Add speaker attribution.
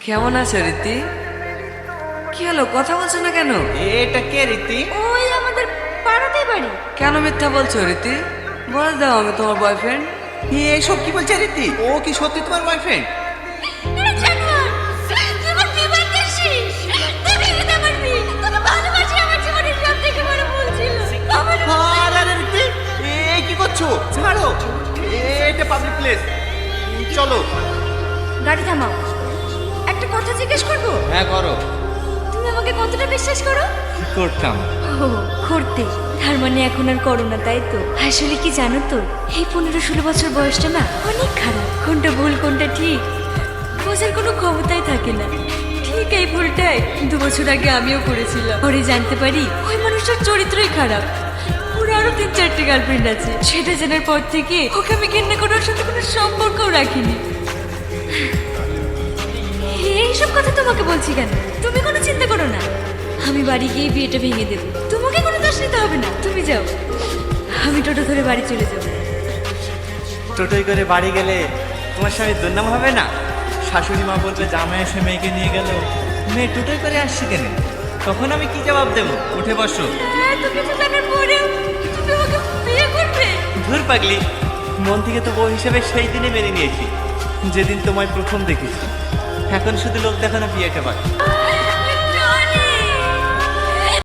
Speaker 1: কেমন আছো রীতি? কি হলো, কথা বলছো না কেন?
Speaker 2: এটা কে রীতি?
Speaker 3: ওই আমাদের পাড়াতেই বাড়ি।
Speaker 1: কেন মিথ্যা বলছো রীতি? বলে দাও আমি তোমার বয়ফ্রেন্ড।
Speaker 2: এসব কি বলছে রীতি? ও কি সত্যি তোমার বয়ফ্রেন্ড?
Speaker 3: এটা জানোয়ার, তুই আমার বিবাহ করছিস, তুই বিয়েতে আমার বিয়ে, তোকে ভালোবাসি, আমার জীবনের সব থেকে বড় ভুল ছিল। আমার
Speaker 2: আরে রীতি, এই কি করছো? ছাড়ো, এটা পাবলিক প্লেস। চলো।
Speaker 3: গাড়ি থামাও, একটা কথা জিজ্ঞেস করবো?
Speaker 2: হ্যাঁ করো।
Speaker 3: তুমি আমাকে কতটা বিশ্বাস করো?
Speaker 2: করতাম।
Speaker 3: ও করতে, তার মানে এখন আর করো না, তাই তো? আসলে কি জানো তো, এই 15-16 বছর বয়সটা না অনেক খারাপ। কোনটা ভুল কোনটা ঠিক বোঝার কোনো ক্ষমতাই থাকে না। ঠিক এই ভুলটাই 2 বছর আগে আমিও করেছিলাম। পরে জানতে পারি ওই মানুষটার চরিত্রই খারাপ। ওর আরো 3-4টে গার্লফ্রেন্ড আছে। সেটা জানার পর থেকে ওকে আমি ঘেন্না করার সাথে কোনো সম্পর্কও রাখিনি। এইসব কথা তোমাকে বলছি কেন? তুমি কোনো চিন্তা করো না, আমি বাড়ি গিয়ে বিয়েটা ভেঙে দেবো। তোমাকে কোনো দোষ নিতে হবে না, তুমি যাও, আমি টোটো ধরে বাড়ি চলে যাবো।
Speaker 2: টোটোই করে বাড়ি গেলে তোমার স্বামীর দুর্নাম হবে না? শাশুড়ি মা বলবে জামাই এসে মেয়েকে নিয়ে গেল, মেয়ে টোটোই করে আসছে কেন? তখন আমি কি জবাব দেবো? উঠে বসো।
Speaker 3: এত কিছু জানার পরেও তুমি আমাকে বিয়ে করবে?
Speaker 2: ধুর পাগলি, মন থেকে তো বউ হিসেবে সেই দিনে মেনে নিয়েছি যেদিন তোমায় প্রথম দেখেছি। এখন শুধু লোক দেখানো বিয়েটা বাকি।